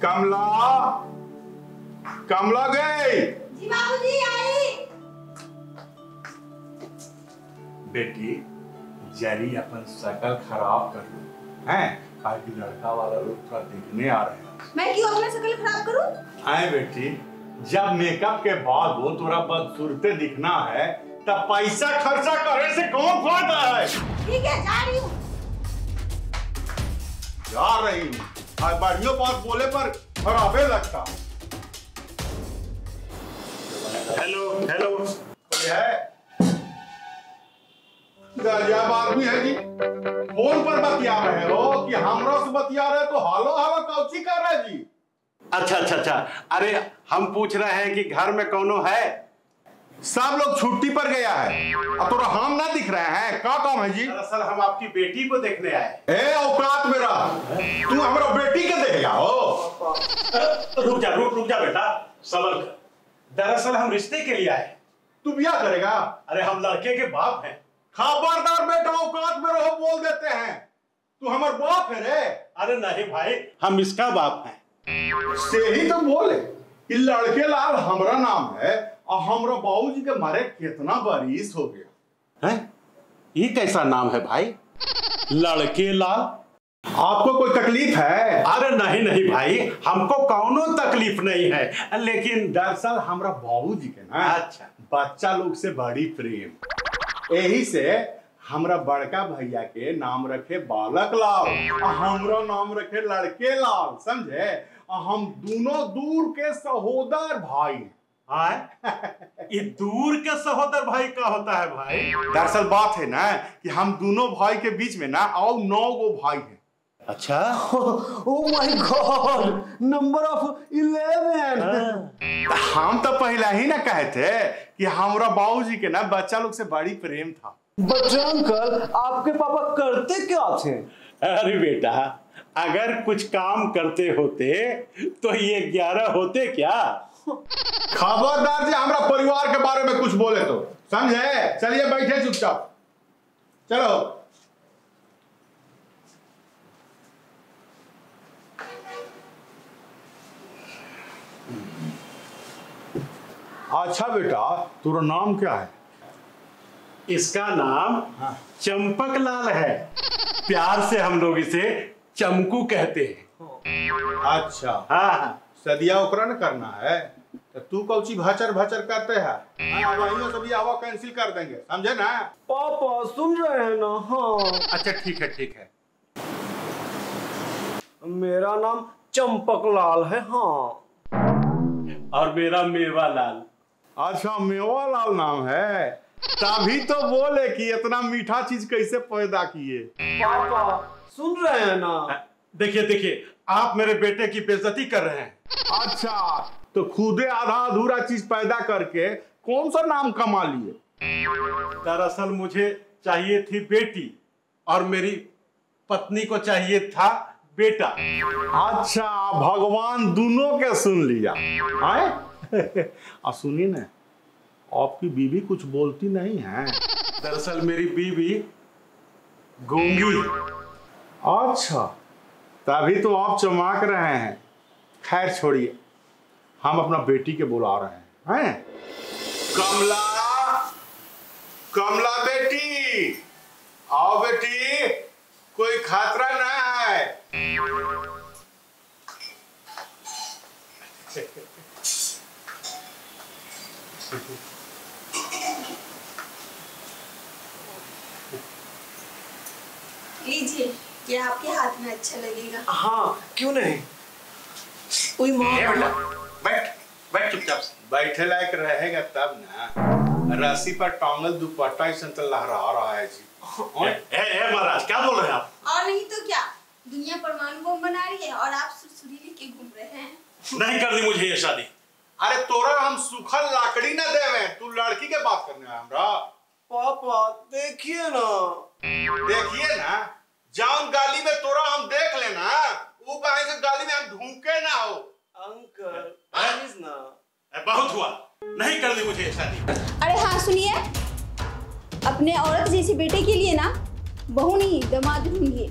कमला, कमला गई। जी बाबूजी आई। बेटी जरी अपन शकल खराब कर लो हैं, ताकि लड़का वाला लोग थोड़ा देखने आ रहे हैं। मैं क्यों अपना शकल खराब करूं? आए बेटी, जब मेकअप के बाद वो थोड़ा बदसूरते दिखना है तब पैसा खर्चा करने से कौन फायदा है। ठीक है, जा रही हूँ। जा रही हूँ, बढ़ियों बात बोले पर खराबे लगता। हेलो हेलो, कोई है? गजब आदमी है जी, फोन पर बतिया रहे हो कि हमरा से बतिया रहे तो हालो हालो कौची कर रहे जी? अच्छा अच्छा अच्छा, अरे हम पूछ रहे हैं कि घर में कौनो है? सब लोग छुट्टी पर गया है, अब तो हम ना दिख रहे हैं। क्या काम है जी? दरअसल हम आपकी बेटी को देखने आए। ए औकात मेरा, तू हमारा बेटी के देखेगा हो? रुक जा बेटा, सबर कर। दरअसल हम रिश्ते के लिए आए। तू ब्याह करेगा? अरे हम लड़के के बाप हैं। खबरदार बेटा, औकात में रहो, बोल देते हैं। तू हमार बाप है रे? अरे नहीं भाई, हम इसका बाप हैं। से ही तो बोले कि लड़के लाल हमरा नाम है और हमरा बाबूजी के मारे कितना बरिस हो गया हैं? ये कैसा नाम है भाई, लड़के लाल? आपको कोई तकलीफ है? अरे नहीं नहीं भाई, हमको कौनो तकलीफ नहीं है, लेकिन दरअसल हमरा बाबूजी के ना अच्छा बच्चा लोग से बड़ी प्रेम, यही से हमरा बड़का भैया के नाम रखे बालक लाल और हमरा नाम रखे लड़के लाल, समझे? हम दोनों दूर के सहोदर भाई। ये दूर के सहोदर भाई का होता है भाई? दरअसल बात है ना कि हम दोनों भाई के बीच में ना और 9 गो भाई हैं। अच्छा, oh my God, number of 11। हम तो पहले ही ना कहे थे कि हमरा बाबूजी के ना बच्चा लोग से बड़ी प्रेम था। बच्चा अंकल, आपके पापा करते क्या थे? अरे बेटा, अगर कुछ काम करते होते तो ये 11 होते क्या? खबरदार जी, हमरा परिवार के बारे में कुछ बोले तो, समझे? चलिए बैठे चुपचाप, चलो। अच्छा बेटा, तेरा नाम क्या है? इसका नाम हाँ। चंपक लाल है। प्यार से हम लोग इसे चमकू कहते हैं। अच्छा, हाँ, सदिया ओकरा न करना है तो तू कौची भचर भचर करते है? वहीं सभी आवा कैंसिल कर देंगे, समझे ना? पापा सुन रहे हैं ना? हाँ। अच्छा ठीक है ठीक है। मेरा नाम चंपक लाल है। हाँ। और मेरा मेवा लाल। अच्छा, मेवा लाल नाम है, तभी तो बोले कि इतना मीठा चीज कैसे पैदा किए। पापा सुन रहे हैं ना? देखिए देखिए, आप मेरे बेटे की बेइज्जती कर रहे हैं। अच्छा, तो खुदे आधा अधूरा चीज पैदा करके कौन सा नाम कमा लिए? दरअसल मुझे चाहिए थी बेटी और मेरी पत्नी को चाहिए था बेटा। अच्छा, भगवान दोनों के सुन लिया है। सुनिए ना, आपकी बीवी कुछ बोलती नहीं है? दरअसल मेरी बीवी गूंगी। अच्छा, तभी तो आप चमक रहे हैं। खैर छोड़िए, हम अपना बेटी के बुला रहे हैं। कमला, कमला बेटी, आओ बेटी, कोई खतरा ना है। लीजिए, ये आपके हाथ में अच्छा लगेगा। हाँ, क्यों नहीं? कोई बैठ बैठ चुपचाप से। बैठे लायक रहेगा तब ना। रस्सी पर टांगल दुपट्टा ऐसा तो लहरा रहा है जी। महाराज, क्या बोल रहे हैं आप? और नहीं तो क्या, दुनिया परमाणु बम बना रही है और आप सुरसुरी लेके घूम रहे हैं। नहीं करनी मुझे ये शादी। अरे तोरा हम सूखल लाकड़ी ना देवे, तू लड़की के बात करने है हमरा। पापा देखिए ना। देखिए ना, जाऊन गाली में तोरा हम देख लेना, वो कहीं से गाली में हम ढूंके ना हो। अंकल प्लीज ना। बहुत हुआ, नहीं करनी मुझे ये शादी। अरे हाँ सुनिए, अपने औरत जैसी बेटे के लिए ना बहू नहीं दामाद ढूंढिए।